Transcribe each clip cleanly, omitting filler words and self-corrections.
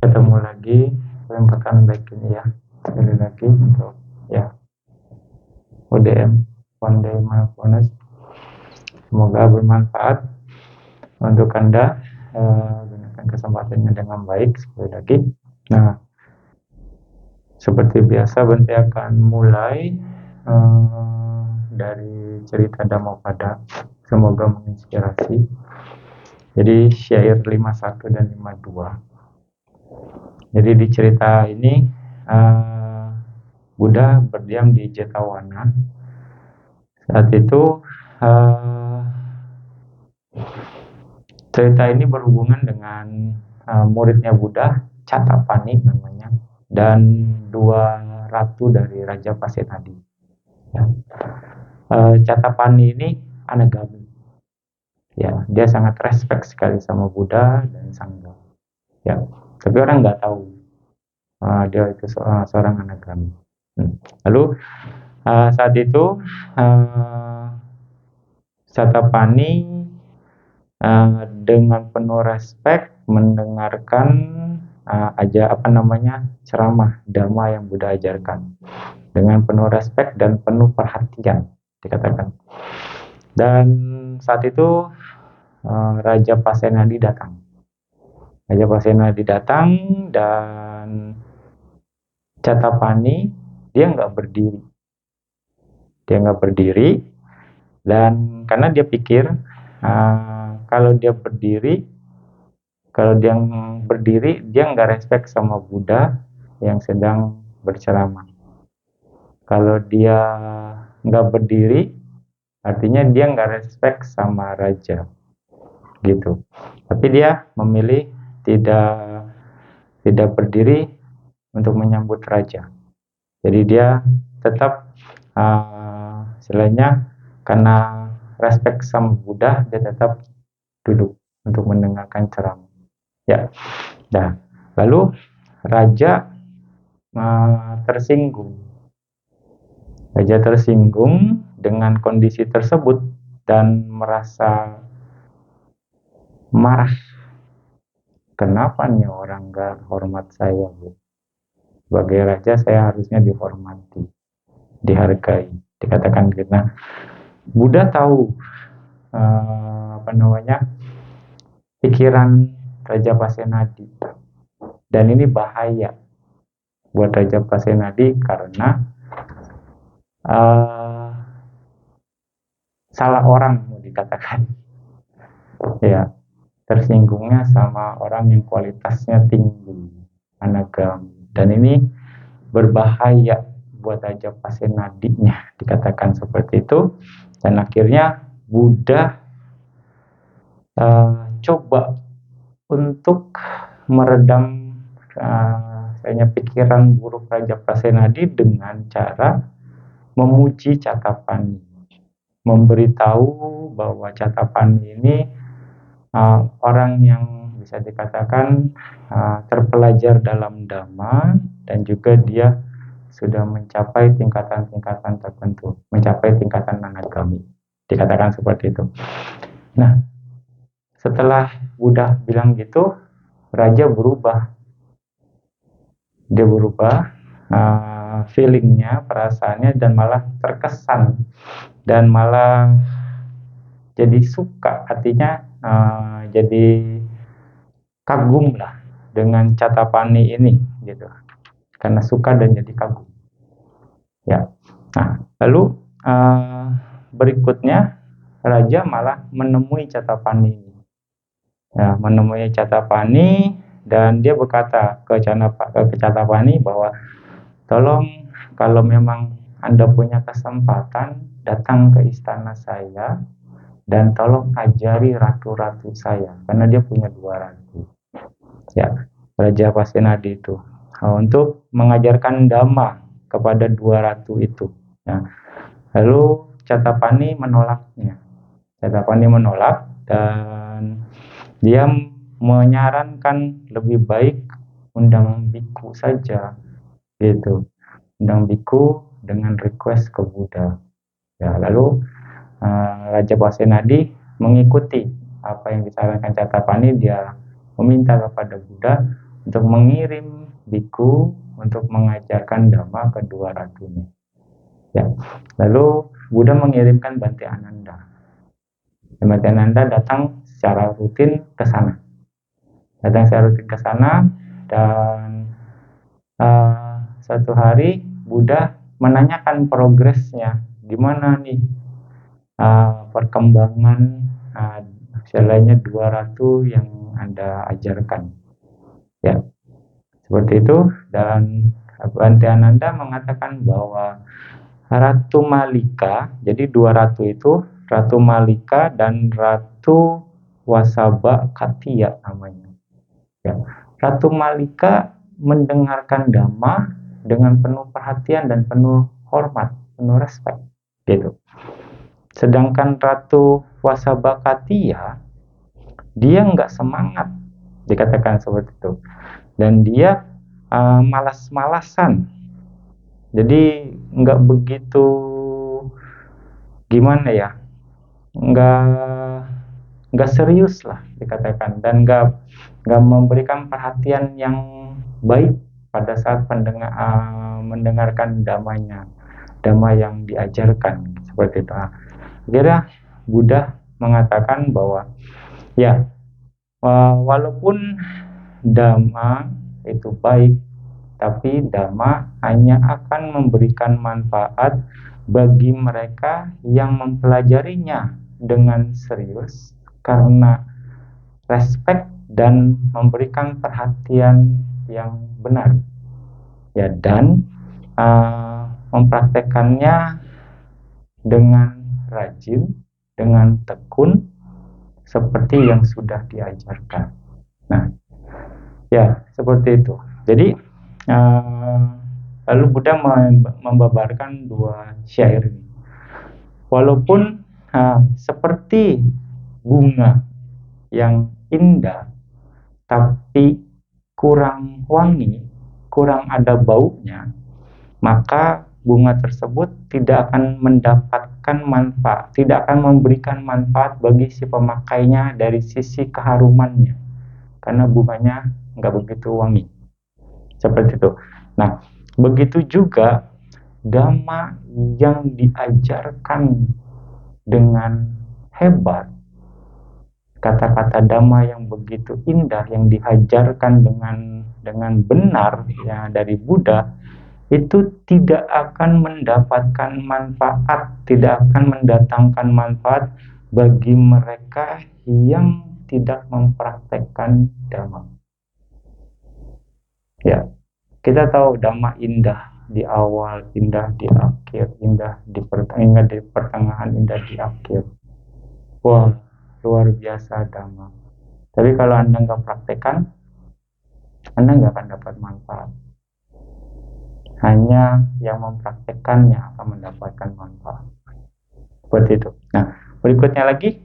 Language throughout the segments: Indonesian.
Ketemu lagi kesempatan baik ini ya, sekali lagi untuk ya ODM One Day Mindfulness. Semoga bermanfaat untuk Anda. Gunakan kesempatannya dengan baik sekali lagi. Nah, seperti biasa Bante akan mulai dari cerita Dhammapada. Semoga menginspirasi. Jadi syair 51 dan 52. Jadi di cerita ini Buddha berdiam di Jetawana. Saat itu cerita ini berhubungan dengan muridnya Buddha, Catapani namanya, dan dua ratu dari Raja Pasenadi. Ya. Catapani ini anagami. Ya, dia sangat respect sekali sama Buddha dan Sangha. Ya, tapi orang nggak tahu dia itu seorang anagami. Lalu saat itu Catapani dengan penuh respect mendengarkan ceramah Dhamma yang Buddha ajarkan dengan penuh respect dan penuh perhatian dikatakan. Dan saat itu Raja Pasenadi datang. Raja Pasenadi datang dan Catapani dia nggak berdiri dan karena dia pikir kalau dia berdiri dia nggak respect sama Buddha yang sedang berceramah. Kalau dia nggak berdiri artinya dia nggak respect sama raja gitu. Tapi dia memilih tidak berdiri untuk menyambut raja. Jadi dia tetap istilahnya karena respect sama Buddha dia tetap duduk untuk mendengarkan ceramah. Ya, nah lalu raja tersinggung. Raja tersinggung dengan kondisi tersebut dan merasa marah. Kenapa nih orang gak hormat saya? Sebagai raja saya harusnya dihormati, dihargai, dikatakan gitu. Nah, Buddha tahu pikiran Raja Pasenadi dan ini bahaya buat Raja Pasenadi karena salah orang mau dikatakan ya, tersinggungnya sama orang yang kualitasnya tinggi, anagami, dan ini berbahaya buat Raja Pasenadinya dikatakan seperti itu. Dan akhirnya Buddha coba untuk meredam pikiran buruk Raja Pasenadi dengan cara memuji Catapani, memberitahu bahwa Catapani ini orang yang bisa dikatakan terpelajar dalam Dhamma dan juga dia sudah mencapai tingkatan-tingkatan tertentu, mencapai tingkatan anagami, dikatakan seperti itu. Nah, setelah Buddha bilang gitu, raja berubah. Dia berubah feelingnya, perasaannya, dan malah terkesan dan malah jadi suka, artinya jadi kagum lah dengan Catapani ini gitu, karena suka dan jadi kagum ya. Nah, lalu berikutnya raja malah menemui Catapani ya, dan dia berkata ke Catapani bahwa tolong kalau memang Anda punya kesempatan datang ke istana saya dan tolong ajari ratu-ratu saya, karena dia punya dua ratu ya, Raja Pasenadi itu, untuk mengajarkan Dhamma kepada dua ratu itu ya. Lalu Catapani menolaknya. Catapani menolak dan dia menyarankan lebih baik undang biku saja gitu, undang biku dengan request ke Buddha ya. Lalu Raja Pasenadi mengikuti apa yang disarankan Catapani. Dia meminta kepada Buddha untuk mengirim biku untuk mengajarkan Dhamma kedua ratunya. Ya, lalu Buddha mengirimkan Bhante Ananda. Bhante Ananda datang secara rutin ke sana. Dan suatu hari Buddha menanyakan progresnya, gimana nih perkembangan istilahnya 200 yang Anda ajarkan. Ya, seperti itu. Dan Bhante Ananda mengatakan bahwa Ratu Malika, jadi 200 itu Ratu Malika dan Ratu Wasaba Katia namanya. Ya. Ratu Malika mendengarkan Dhamma dengan penuh perhatian dan penuh hormat, penuh respect, gitu. Sedangkan Ratu Wasaba Katia, dia nggak semangat, dikatakan seperti itu, dan dia malas-malasan, jadi nggak begitu gimana ya, nggak serius lah dikatakan, dan nggak memberikan perhatian yang baik pada saat mendengarkan Dhamma yang diajarkan seperti itu. Akhirnya Buddha mengatakan bahwa ya, walaupun Dhamma itu baik, tapi Dhamma hanya akan memberikan manfaat bagi mereka yang mempelajarinya dengan serius karena respect dan memberikan perhatian yang benar, ya, dan mempraktekannya dengan rajin, dengan tekun seperti yang sudah diajarkan. Nah, ya, seperti itu. Jadi lalu Buddha membabarkan dua syair ini. Walaupun seperti bunga yang indah, tapi kurang wangi, kurang ada baunya, maka bunga tersebut tidak akan mendapatkan manfaat, tidak akan memberikan manfaat bagi si pemakainya dari sisi keharumannya, karena bunganya nggak begitu wangi. Seperti itu. Nah, begitu juga Dhamma yang diajarkan dengan hebat, kata-kata Dhamma yang begitu indah yang diajarkan dengan benar ya dari Buddha, itu tidak akan mendapatkan manfaat, tidak akan mendatangkan manfaat bagi mereka yang tidak mempraktekkan Dhamma. Ya, kita tahu Dhamma indah di awal, indah di akhir, indah di pertengahan, indah di akhir. Wah, luar biasa Dhamma. Tapi kalau Anda nggak praktekkan, Anda nggak akan dapat manfaat. Hanya yang mempraktekannya akan mendapatkan manfaat. Seperti itu. Nah, berikutnya lagi,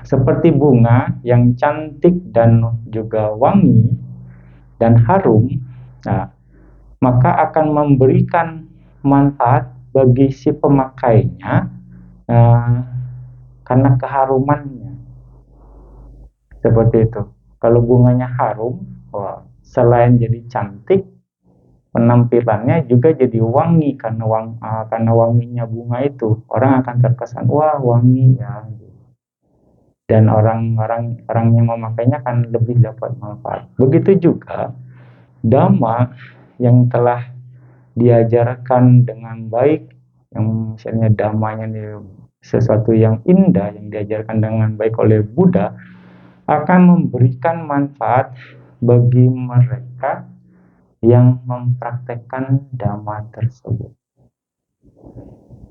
seperti bunga yang cantik dan juga wangi dan harum, nah, maka akan memberikan manfaat bagi si pemakainya karena keharumannya. Seperti itu. Kalau bunganya harum, wah, selain jadi cantik, penampilannya juga jadi wangi karena wanginya bunga itu. Orang akan terkesan, wah, wangi ya. Dan orang yang memakainya kan lebih dapat manfaat. Begitu juga Dhamma yang telah diajarkan dengan baik, yang misalnya Dhammanya sesuatu yang indah yang diajarkan dengan baik oleh Buddha, akan memberikan manfaat bagi mereka yang mempraktekkan Dhamma tersebut.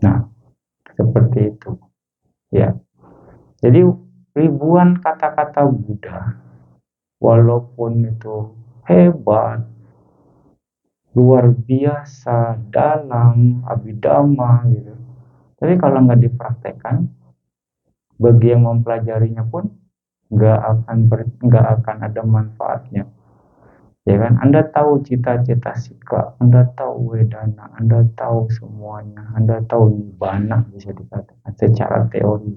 Nah, seperti itu. Ya. Jadi ribuan kata-kata Buddha, walaupun itu hebat, luar biasa, dalam, abhidhamma gitu, tapi kalau nggak dipraktekkan, bagi yang mempelajarinya pun nggak akan ada manfaatnya. Ya kan, Anda tahu cita-cita sika, Anda tahu wedana, Anda tahu semuanya, Anda tahu nibbana bisa dikatakan secara teori.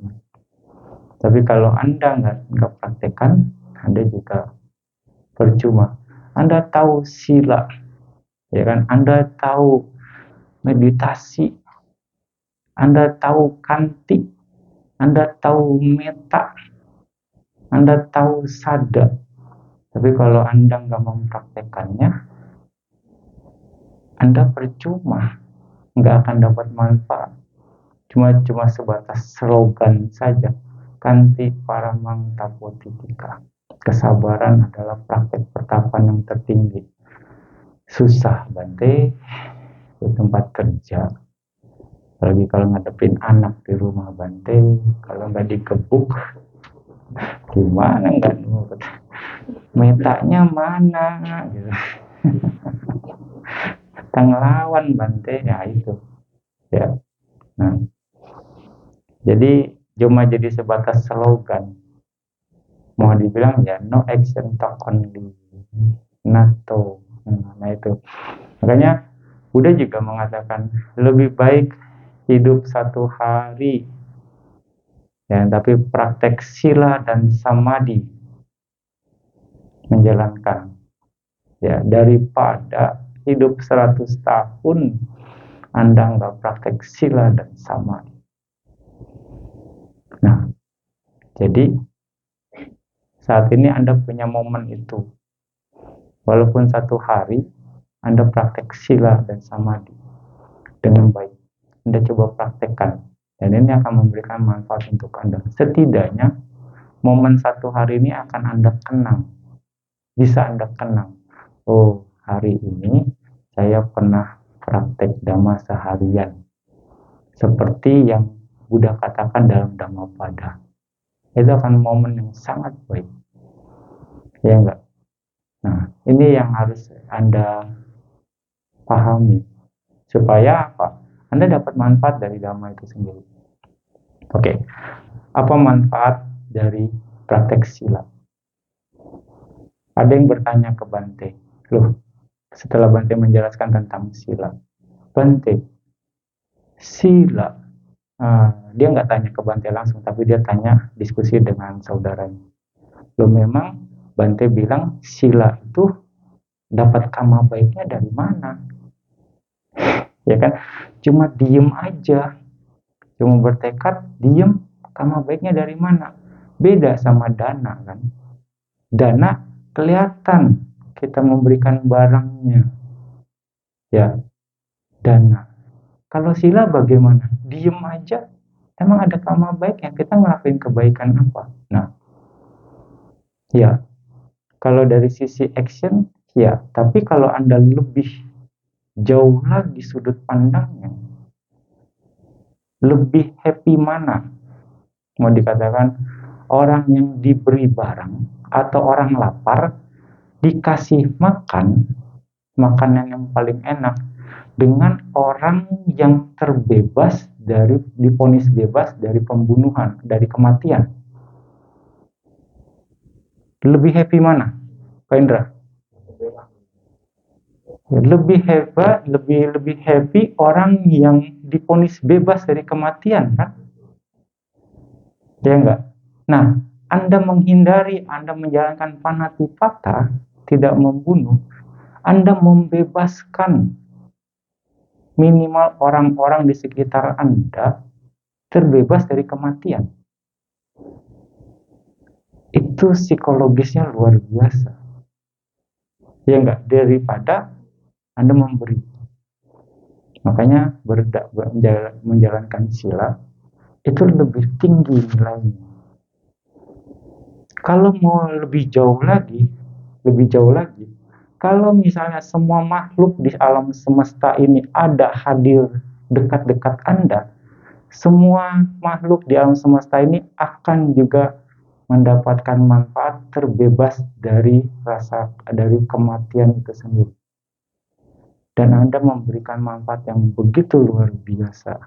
Tapi kalau Anda nggak praktekkan, Anda juga percuma. Anda tahu sila, ya kan? Anda tahu meditasi, Anda tahu kantik, Anda tahu meta, Anda tahu sada. Tapi kalau Anda nggak mempraktekannya, Anda percuma, nggak akan dapat manfaat. Cuma sebatas slogan saja. Kanti paramang tapotitika. Kesabaran adalah praktek pertapan yang tertinggi. Susah, Bante, di tempat kerja. Apalagi kalau ngadepin anak di rumah, Bante. Kalau nggak dikebuk, gimana nggak nurut? Metanya mana? Gitu. Kita ngelawan, Bante. Ya itu. Ya. Nah, jadi cuma jadi sebatas slogan. Mau dibilang ya no action talk only, NATO. Nah itu. Makanya Buddha juga mengatakan lebih baik hidup satu hari ya, tapi praktek sila dan samadhi menjalankan ya, daripada hidup 100 tahun Anda nggak praktek sila dan samadhi. Nah, jadi saat ini Anda punya momen itu. Walaupun satu hari Anda praktek sila dan samadhi dengan baik, Anda coba praktekkan. Dan ini akan memberikan manfaat untuk Anda. Setidaknya momen satu hari ini akan Anda kenang. Bisa Anda kenang. Oh, hari ini saya pernah praktek Dhamma seharian. Seperti yang Buddha katakan dalam Dhammapada. Itu akan momen yang sangat baik. Ya enggak? Nah, ini yang harus Anda pahami. Supaya apa? Anda dapat manfaat dari Dhamma itu sendiri. Oke. Apa manfaat dari praktek sila? Ada yang bertanya ke Bante, loh, setelah Bante menjelaskan tentang sila, Bante, sila, dia nggak tanya ke Bante langsung, tapi dia tanya diskusi dengan saudaranya. Loh, memang Bante bilang sila itu dapat karma baiknya dari mana? Ya kan, cuma diem aja, cuma bertekad, diem, karma baiknya dari mana? Beda sama dana kan. Dana kelihatan kita memberikan barangnya, ya, dana. Kalau sila bagaimana? Diem aja, emang ada karma baiknya, kita ngelakuin kebaikan apa? Nah, ya, kalau dari sisi action, ya, tapi kalau Anda lebih jauh lagi sudut pandangnya, lebih happy mana? Mau dikatakan orang yang diberi barang atau orang lapar dikasih makan, makanan yang paling enak, dengan orang yang terbebas dari, divonis bebas dari pembunuhan, dari kematian. Lebih happy mana, Pak Indra? Lebih hebat, lebih happy orang yang divonis bebas dari kematian, kan? Ya enggak? Nah, Anda menghindari, Anda menjalankan panatipata, tidak membunuh, Anda membebaskan minimal orang-orang di sekitar Anda terbebas dari kematian. Itu psikologisnya luar biasa. Ya enggak? Daripada Anda memberi. Makanya menjalankan sila itu lebih tinggi nilainya. Kalau mau lebih jauh lagi, kalau misalnya semua makhluk di alam semesta ini ada hadir dekat-dekat Anda, semua makhluk di alam semesta ini akan juga mendapatkan manfaat terbebas dari kematian itu sendiri. Dan Anda memberikan manfaat yang begitu luar biasa,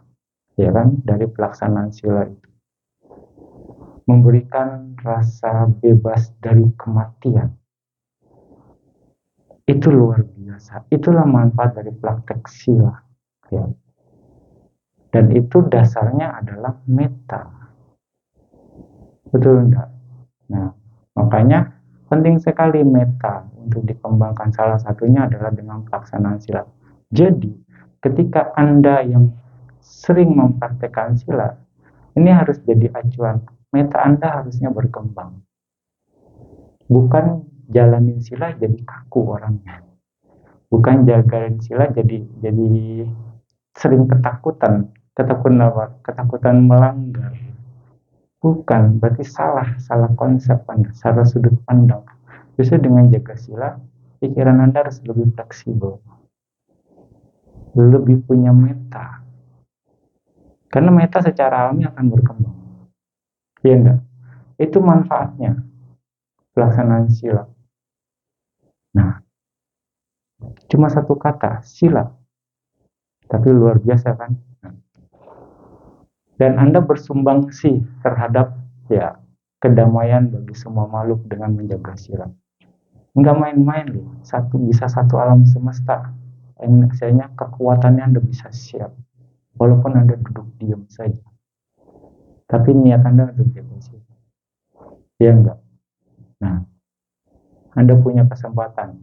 ya kan, dari pelaksanaan sila itu. Memberikan rasa bebas dari kematian. Itu luar biasa. Itulah manfaat dari praktek sila. Ya. Dan itu dasarnya adalah metta. Betul enggak? Nah, makanya penting sekali meta untuk dikembangkan. Salah satunya adalah dengan pelaksanaan sila. Jadi, ketika Anda yang sering mempraktekkan sila, ini harus jadi acuan. Meta Anda harusnya berkembang. Bukan jalanin sila jadi kaku orangnya. Bukan jagain sila jadi sering ketakutan apa? Ketakutan melanggar. Bukan, berarti salah konsep Anda, salah sudut pandang. Justru dengan jaga sila, pikiran Anda harus lebih fleksibel, lebih punya meta. Karena meta secara alami akan berkembang. Iya enggak? Itu manfaatnya pelaksanaan sila. Nah, cuma satu kata, sila. Tapi luar biasa kan? Dan Anda bersumbangsi terhadap kedamaian bagi semua makhluk dengan menjaga sila. Enggak main-main loh. Bisa satu alam semesta. Misalnya kekuatannya Anda bisa siap. Walaupun Anda duduk diam saja. Tapi niat Anda untuk jaga sila. Ya enggak? Nah, Anda punya kesempatan.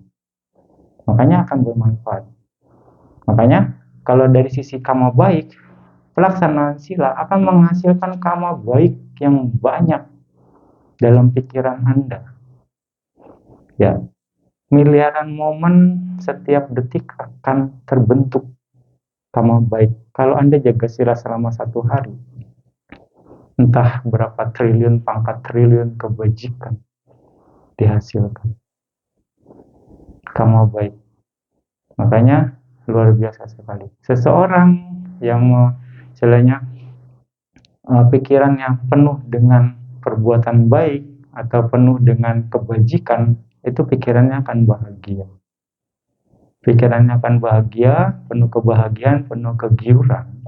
Makanya akan bermanfaat. Makanya kalau dari sisi karma baik, pelaksanaan sila akan menghasilkan karma baik yang banyak dalam pikiran Anda. Ya, miliaran momen setiap detik akan terbentuk karma baik. Kalau Anda jaga sila selama 1 hari, entah berapa triliun, pangkat triliun kebajikan dihasilkan. Karma baik. Makanya luar biasa sekali. Seseorang yang istilahnya pikirannya penuh dengan perbuatan baik atau penuh dengan kebajikan, itu pikirannya akan bahagia. Pikirannya akan bahagia, penuh kebahagiaan, penuh kegiuran.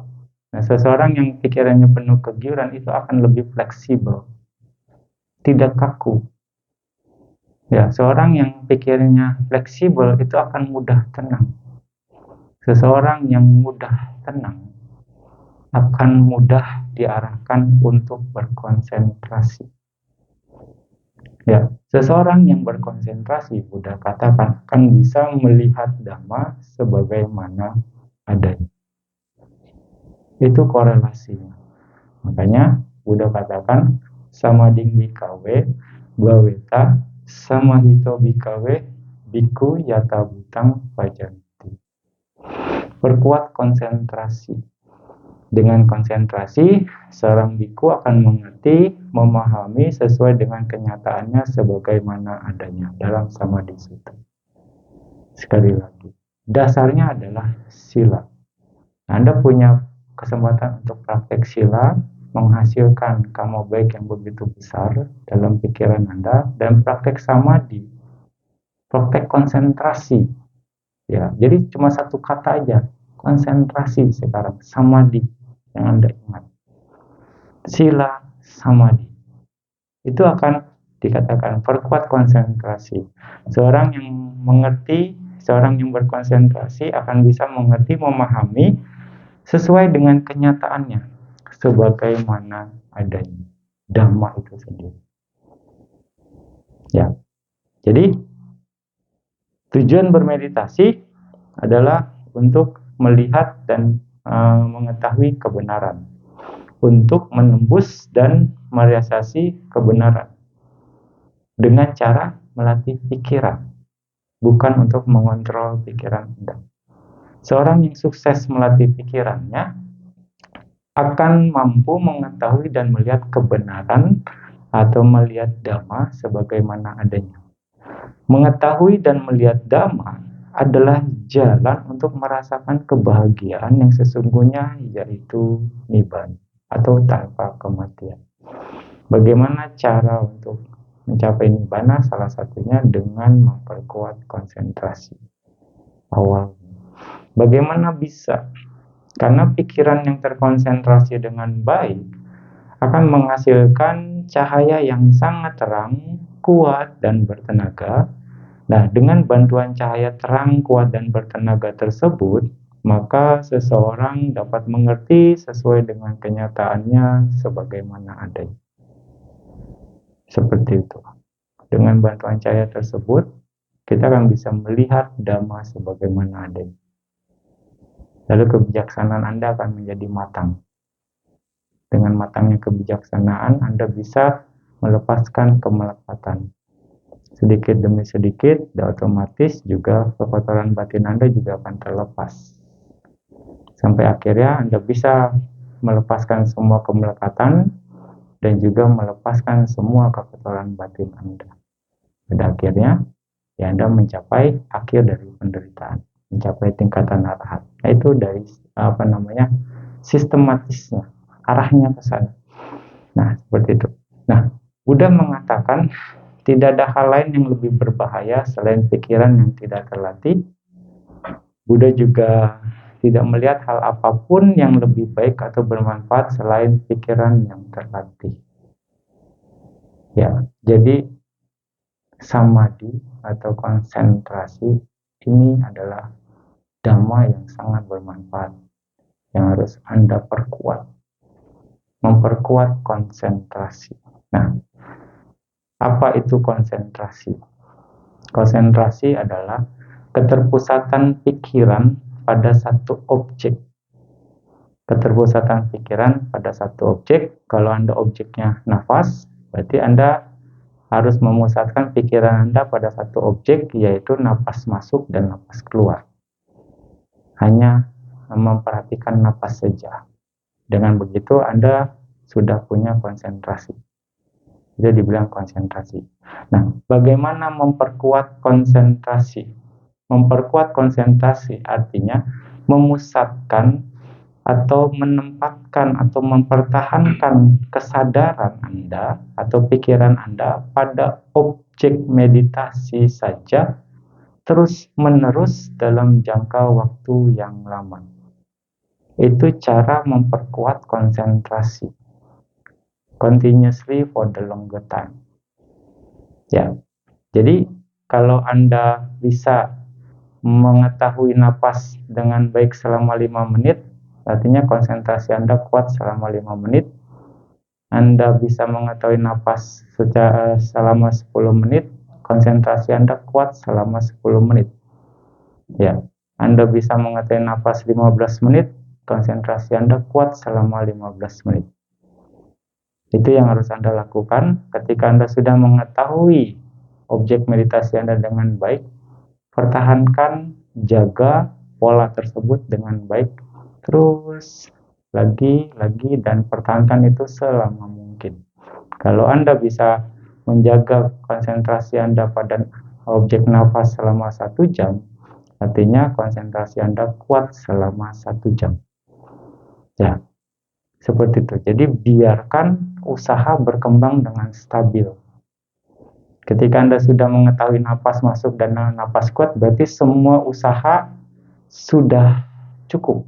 Nah, seseorang yang pikirannya penuh kegiuran itu akan lebih fleksibel, tidak kaku. Ya, seorang yang pikirannya fleksibel itu akan mudah tenang. Seseorang yang mudah tenang akan mudah diarahkan untuk berkonsentrasi. Ya, seseorang yang berkonsentrasi, Buddha katakan, akan bisa melihat Dhamma sebagaimana adanya. Itu korelasinya. Makanya Buddha katakan, samading bikawe, baweta, samahito bikawe, biku yata butang pajanti. Perkuat konsentrasi. Dengan konsentrasi, seorang biku akan mengerti, memahami sesuai dengan kenyataannya sebagaimana adanya dalam Samadhi Sutta. Sekali lagi, dasarnya adalah sila. Anda punya kesempatan untuk praktek sila, menghasilkan karma baik yang begitu besar dalam pikiran Anda, dan praktek samadhi, praktek konsentrasi. Ya, jadi cuma satu kata aja, konsentrasi sekarang, samadhi. Yang Anda ingat, sila samadhi itu akan dikatakan perkuat konsentrasi. Seorang yang mengerti, seorang yang berkonsentrasi akan bisa mengerti, memahami sesuai dengan kenyataannya sebagaimana adanya Dhamma itu sendiri. Ya, jadi tujuan bermeditasi adalah untuk melihat dan mengetahui kebenaran, untuk menembus dan merealisasi kebenaran dengan cara melatih pikiran, bukan untuk mengontrol pikiran Anda. Seorang yang sukses melatih pikirannya akan mampu mengetahui dan melihat kebenaran atau melihat Dhamma sebagaimana adanya. Mengetahui dan melihat Dhamma adalah jalan untuk merasakan kebahagiaan yang sesungguhnya, yaitu Nibbana atau tanpa kematian. Bagaimana cara untuk mencapai Nibbana? Salah satunya dengan memperkuat konsentrasi awal. Bagaimana bisa? Karena pikiran yang terkonsentrasi dengan baik akan menghasilkan cahaya yang sangat terang, kuat, dan bertenaga. Nah, dengan bantuan cahaya terang, kuat, dan bertenaga tersebut, maka seseorang dapat mengerti sesuai dengan kenyataannya sebagaimana adanya. Seperti itu. Dengan bantuan cahaya tersebut, kita akan bisa melihat Dhamma sebagaimana adanya. Lalu kebijaksanaan Anda akan menjadi matang. Dengan matangnya kebijaksanaan, Anda bisa melepaskan kemelekatan. Sedikit demi sedikit, dan otomatis juga kekotoran batin Anda juga akan terlepas. Sampai akhirnya Anda bisa melepaskan semua kemelekatan dan juga melepaskan semua kekotoran batin Anda. Pada akhirnya, ya Anda mencapai akhir dari penderitaan, mencapai tingkatan arahat. Nah, itu dari sistematisnya, arahnya ke sana. Nah, seperti itu. Nah, Buddha mengatakan tidak ada hal lain yang lebih berbahaya selain pikiran yang tidak terlatih. Buddha juga tidak melihat hal apapun yang lebih baik atau bermanfaat selain pikiran yang terlatih. Ya, jadi samadhi atau konsentrasi ini adalah dhamma yang sangat bermanfaat yang harus Anda perkuat. Memperkuat konsentrasi. Nah, apa itu konsentrasi? Konsentrasi adalah keterpusatan pikiran pada satu objek. Keterpusatan pikiran pada satu objek. Kalau Anda objeknya nafas, berarti Anda harus memusatkan pikiran Anda pada satu objek, yaitu napas masuk dan napas keluar. Hanya memperhatikan napas saja. Dengan begitu Anda sudah punya konsentrasi. Itu dibilang konsentrasi. Nah, bagaimana memperkuat konsentrasi? Memperkuat konsentrasi artinya memusatkan atau menempatkan atau mempertahankan kesadaran Anda atau pikiran Anda pada objek meditasi saja terus-menerus dalam jangka waktu yang lama. Itu cara memperkuat konsentrasi. Continuously for the longer time. Ya, jadi kalau Anda bisa mengetahui napas dengan baik selama 5 menit, artinya konsentrasi Anda kuat selama 5 menit. Anda bisa mengetahui napas selama 10 menit, konsentrasi Anda kuat selama 10 menit. Ya, Anda bisa mengetahui napas 15 menit, konsentrasi Anda kuat selama 15 menit. Itu yang harus Anda lakukan ketika Anda sudah mengetahui objek meditasi Anda dengan baik. Pertahankan, jaga pola tersebut dengan baik. Terus lagi, dan pertahankan itu selama mungkin. Kalau Anda bisa menjaga konsentrasi Anda pada objek nafas selama 1 jam, artinya konsentrasi Anda kuat selama 1 jam. Ya, seperti itu. Jadi biarkan usaha berkembang dengan stabil. Ketika Anda sudah mengetahui napas masuk dan napas kuat, berarti semua usaha sudah cukup.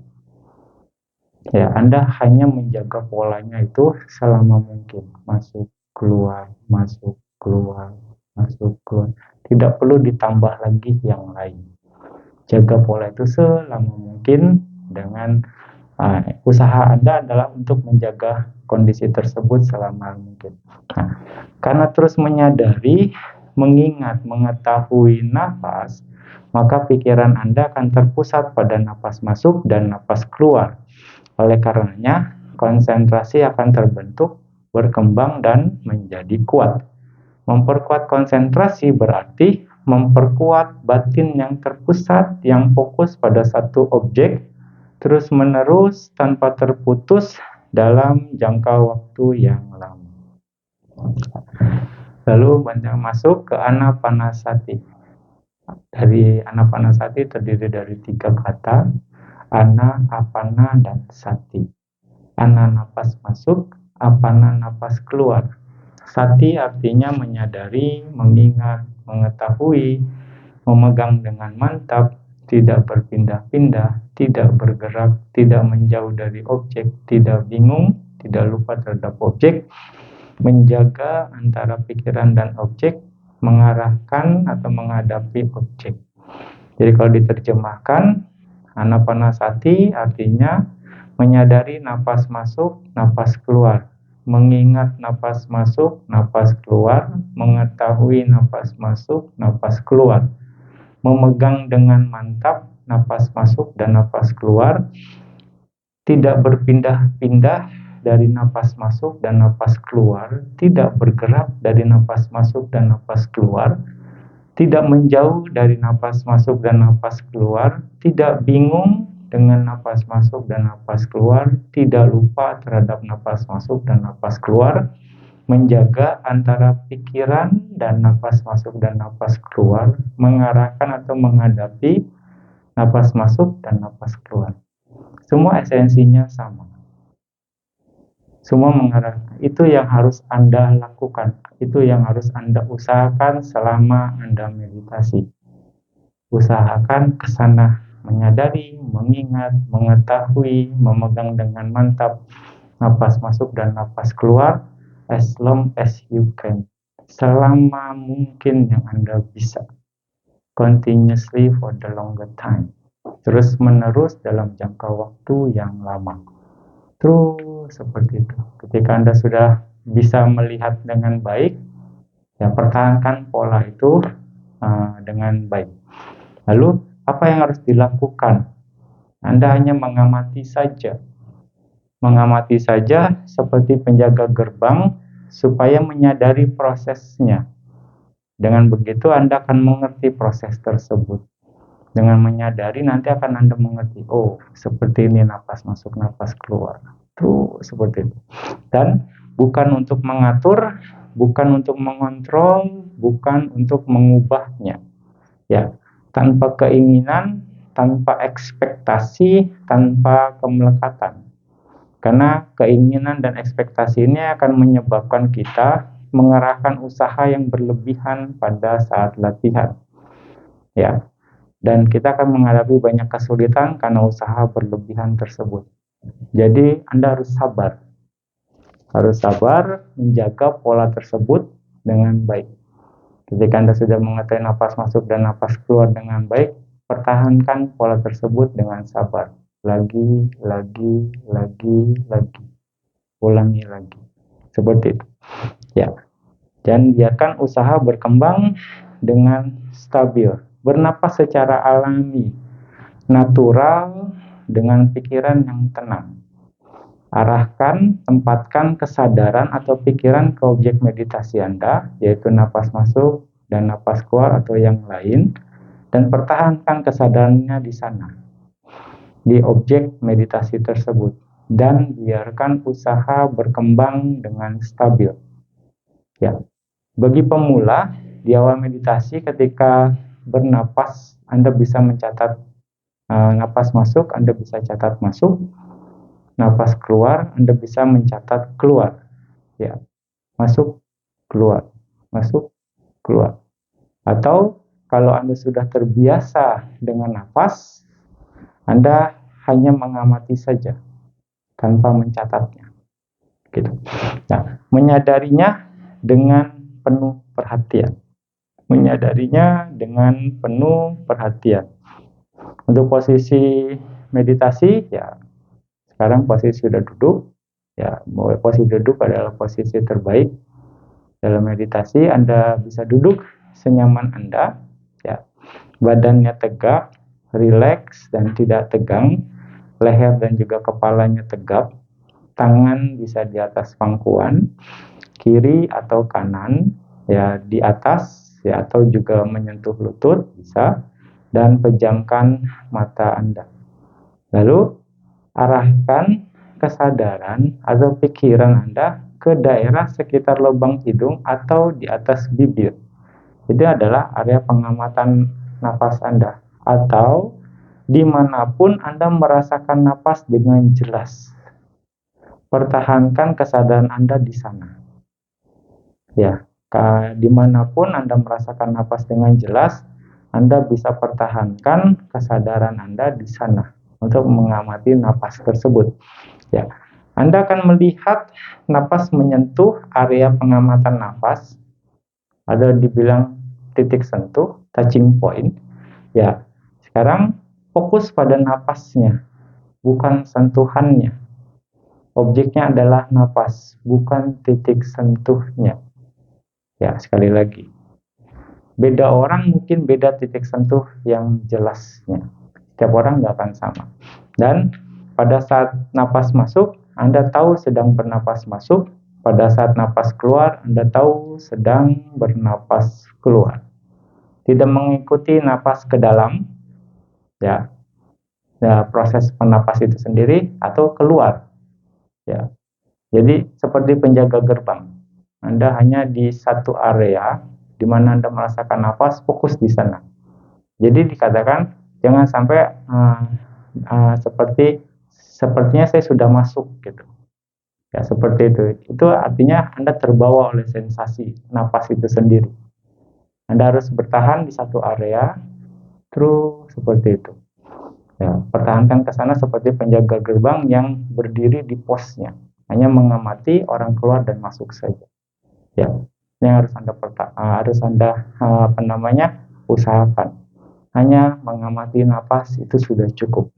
Ya, Anda hanya menjaga polanya itu selama mungkin. Masuk, keluar, masuk, keluar, masuk, keluar. Tidak perlu ditambah lagi yang lain. Jaga pola itu selama mungkin dengan usaha Anda adalah untuk menjaga kondisi tersebut selama mungkin. Nah, karena terus menyadari, mengingat, mengetahui nafas, maka pikiran Anda akan terpusat pada napas masuk dan napas keluar. Oleh karenanya, konsentrasi akan terbentuk, berkembang, dan menjadi kuat. Memperkuat konsentrasi berarti memperkuat batin yang terpusat, yang fokus pada satu objek, terus-menerus tanpa terputus dalam jangka waktu yang lama. Lalu masuk ke anapanasati. Dari anapanasati terdiri dari 3 kata, ana, apana, dan sati. Ana napas masuk, apana napas keluar. Sati artinya menyadari, mengingat, mengetahui, memegang dengan mantap, tidak berpindah-pindah, tidak bergerak, tidak menjauh dari objek, tidak bingung, tidak lupa terhadap objek, menjaga antara pikiran dan objek, mengarahkan atau menghadapi objek. Jadi kalau diterjemahkan, anapanasati artinya menyadari napas masuk, napas keluar. mengingat napas masuk, napas keluar, mengetahui napas masuk, napas keluar, memegang dengan mantap napas masuk dan napas keluar, tidak berpindah-pindah dari napas masuk dan napas keluar, tidak bergerak dari napas masuk dan napas keluar, tidak menjauh dari napas masuk dan napas keluar, tidak bingung dengan napas masuk dan napas keluar, tidak lupa terhadap napas masuk dan napas keluar, menjaga antara pikiran dan napas masuk dan napas keluar, mengarahkan atau menghadapi napas masuk dan napas keluar. Semua esensinya sama. Semua mengarah. Itu yang harus Anda lakukan. Itu yang harus Anda usahakan selama Anda meditasi. Usahakan ke sana, menyadari, mengingat, mengetahui, memegang dengan mantap napas masuk dan napas keluar as long as you can. Selama mungkin yang Anda bisa. Continuously for the longer time. Terus menerus dalam jangka waktu yang lama. Terus seperti itu. Ketika Anda sudah bisa melihat dengan baik, ya pertahankan pola itu dengan baik. Lalu apa yang harus dilakukan? Anda hanya mengamati saja. Mengamati saja seperti penjaga gerbang supaya menyadari prosesnya. Dengan begitu Anda akan mengerti proses tersebut. Dengan menyadari nanti akan Anda mengerti, oh seperti ini napas masuk, napas keluar. Terus seperti itu. Dan bukan untuk mengatur, bukan untuk mengontrol, bukan untuk mengubahnya. Ya, tanpa keinginan, tanpa ekspektasi, tanpa kemelekatan. Karena keinginan dan ekspektasi ini akan menyebabkan kita mengerahkan usaha yang berlebihan pada saat latihan. Ya, dan kita akan menghadapi banyak kesulitan karena usaha berlebihan tersebut. Jadi Anda harus sabar. Harus sabar menjaga pola tersebut dengan baik. Ketika Anda sudah mengetahui napas masuk dan napas keluar dengan baik, pertahankan pola tersebut dengan sabar. Lagi. Ulangi lagi. Seperti itu. Ya. Dan biarkan usaha berkembang dengan stabil. Bernapas secara alami, natural, dengan pikiran yang tenang. Arahkan, tempatkan kesadaran atau pikiran ke objek meditasi Anda, yaitu napas masuk dan napas keluar atau yang lain, dan pertahankan kesadarannya di sana, di objek meditasi tersebut, dan biarkan usaha berkembang dengan stabil. Ya, bagi pemula di awal meditasi ketika bernapas, Anda bisa mencatat napas masuk, Anda bisa catat masuk. Napas keluar, Anda bisa mencatat keluar. Ya, masuk, keluar, masuk, keluar. Atau kalau Anda sudah terbiasa dengan napas, Anda hanya mengamati saja tanpa mencatatnya. Gitu. Nah, menyadarinya dengan penuh perhatian. Menyadarinya dengan penuh perhatian. Untuk posisi meditasi, ya sekarang posisi sudah duduk, ya posisi duduk adalah posisi terbaik dalam meditasi. Anda bisa duduk senyaman Anda, ya badannya tegak, rileks dan tidak tegang, leher dan juga kepalanya tegap, tangan bisa di atas pangkuan, kiri atau kanan, ya di atas, ya atau juga menyentuh lutut bisa, dan pejamkan mata Anda. Lalu arahkan kesadaran atau pikiran Anda ke daerah sekitar lubang hidung atau di atas bibir. Itu adalah area pengamatan napas Anda. Atau dimanapun Anda merasakan napas dengan jelas. Pertahankan kesadaran Anda di sana. Ya, dimanapun Anda merasakan napas dengan jelas, Anda bisa pertahankan kesadaran Anda di sana untuk mengamati napas tersebut. Ya, Anda akan melihat napas menyentuh area pengamatan napas, ada dibilang titik sentuh, touching point. Ya, sekarang fokus pada napasnya, bukan sentuhannya. Objeknya adalah napas, bukan titik sentuhnya. Ya, sekali lagi. Beda orang mungkin beda titik sentuh yang jelasnya. Setiap orang nggak akan sama. Dan pada saat napas masuk, Anda tahu sedang bernapas masuk. Pada saat napas keluar, Anda tahu sedang bernapas keluar. Tidak mengikuti napas ke dalam, ya, proses pernapas itu sendiri, atau keluar, ya. Jadi seperti penjaga gerbang, Anda hanya di satu area di mana Anda merasakan napas, fokus di sana. Jadi dikatakan jangan sampai sepertinya saya sudah masuk gitu. Ya, seperti itu. Itu artinya Anda terbawa oleh sensasi napas itu sendiri. Anda harus bertahan di satu area, terus seperti itu. Ya, pertahankan ke sana seperti penjaga gerbang yang berdiri di posnya, hanya mengamati orang keluar dan masuk saja. Ya, ini harus Anda usahakan. Hanya mengamati napas itu sudah cukup.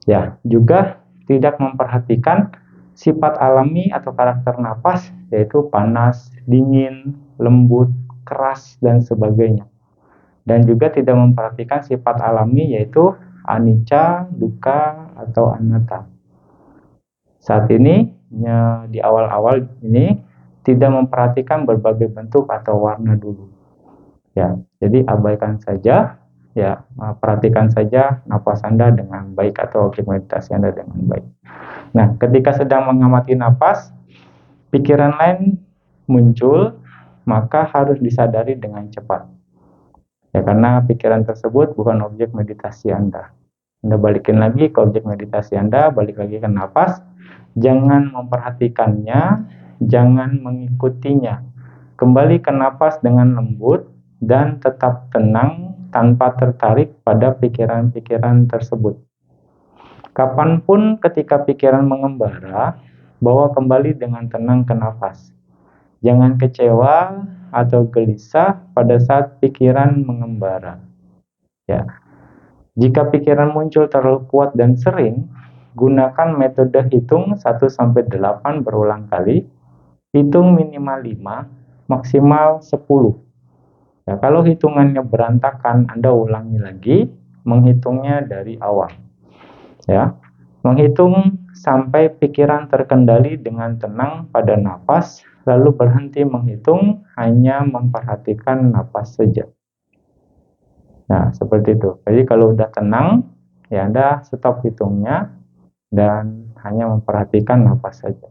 Ya, juga tidak memperhatikan sifat alami atau karakter napas, yaitu panas, dingin, lembut, keras, dan sebagainya. Dan juga tidak memperhatikan sifat alami, yaitu anicca, dukkha, atau anatta. Saat ini, di awal-awal ini, tidak memperhatikan berbagai bentuk atau warna dulu. Ya, jadi abaikan saja, ya, perhatikan saja napas Anda dengan baik atau objek meditasi Anda dengan baik. Nah, ketika sedang mengamati napas, pikiran lain muncul, maka harus disadari dengan cepat. Ya, karena pikiran tersebut bukan objek meditasi Anda. Anda balikin lagi ke objek meditasi Anda, balik lagi ke napas. Jangan memperhatikannya, jangan mengikutinya. Kembali ke napas dengan lembut dan tetap tenang tanpa tertarik pada pikiran-pikiran tersebut. Kapanpun ketika pikiran mengembara, bawa kembali dengan tenang ke napas. Jangan kecewa atau gelisah pada saat pikiran mengembara. Ya. Jika pikiran muncul terlalu kuat dan sering, gunakan metode hitung 1-8 berulang kali. Hitung minimal 5, maksimal 10. Ya, kalau hitungannya berantakan, Anda ulangi lagi, menghitungnya dari awal. Ya. Menghitung sampai pikiran terkendali dengan tenang pada napas, lalu berhenti menghitung, hanya memperhatikan napas saja. Nah, seperti itu. Jadi kalau udah tenang, ya Anda stop hitungnya dan hanya memperhatikan napas saja.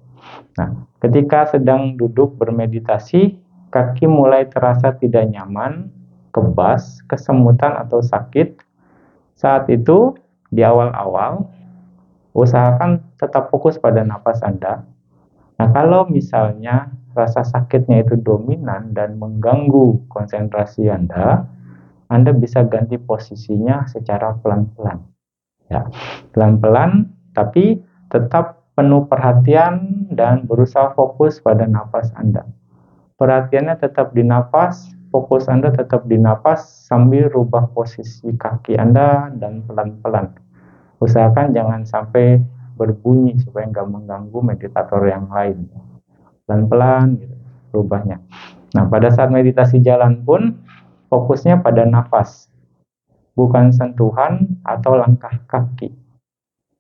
Nah, ketika sedang duduk bermeditasi, kaki mulai terasa tidak nyaman, kebas, kesemutan atau sakit. Saat itu, di awal-awal, usahakan tetap fokus pada napas Anda. Nah, kalau misalnya rasa sakitnya itu dominan dan mengganggu konsentrasi Anda bisa ganti posisinya secara pelan-pelan. Ya, pelan-pelan, tapi tetap penuh perhatian dan berusaha fokus pada napas Anda. Perhatiannya tetap di napas, fokus Anda tetap di napas sambil rubah posisi kaki Anda dan pelan-pelan. Usahakan jangan sampai berbunyi supaya nggak mengganggu meditator yang lain. Pelan-pelan gitu, rubahnya. Nah, pada saat meditasi jalan pun, fokusnya pada nafas, bukan sentuhan atau langkah kaki.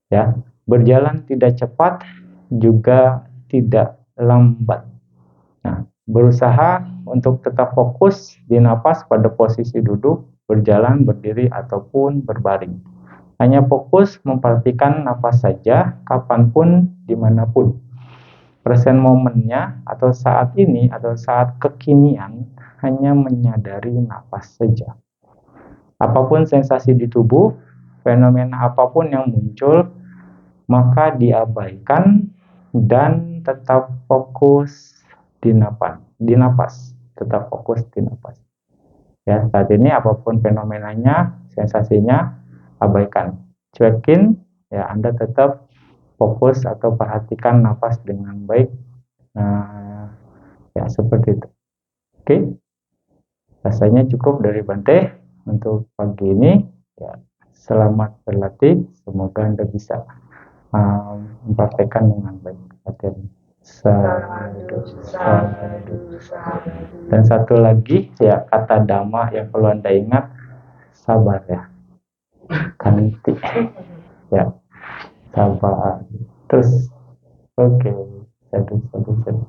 Ya, berjalan tidak cepat, juga tidak lambat. Nah, berusaha untuk tetap fokus di nafas pada posisi duduk, berjalan, berdiri, ataupun berbaring. Hanya fokus memperhatikan nafas saja, kapanpun, dimanapun. Present momennya atau saat ini atau saat kekinian hanya menyadari nafas saja. Apapun sensasi di tubuh, fenomena apapun yang muncul, maka diabaikan dan tetap fokus di napas, tetap fokus di napas. Ya, saat ini apapun fenomenanya, sensasinya, abaikan. Cuekin, ya Anda tetap fokus atau perhatikan napas dengan baik. Nah, ya seperti itu. Oke, rasanya cukup dari Bante untuk pagi ini. Ya, selamat berlatih. Semoga Anda bisa mempraktekkan dengan baik. materi. Sadu, sadu, sadu. Dan satu lagi ya kata dhamma yang perlu Anda ingat, sabar ya. Kanti. Ya, sabar. Terus oke. Sadu, sadu, sadu.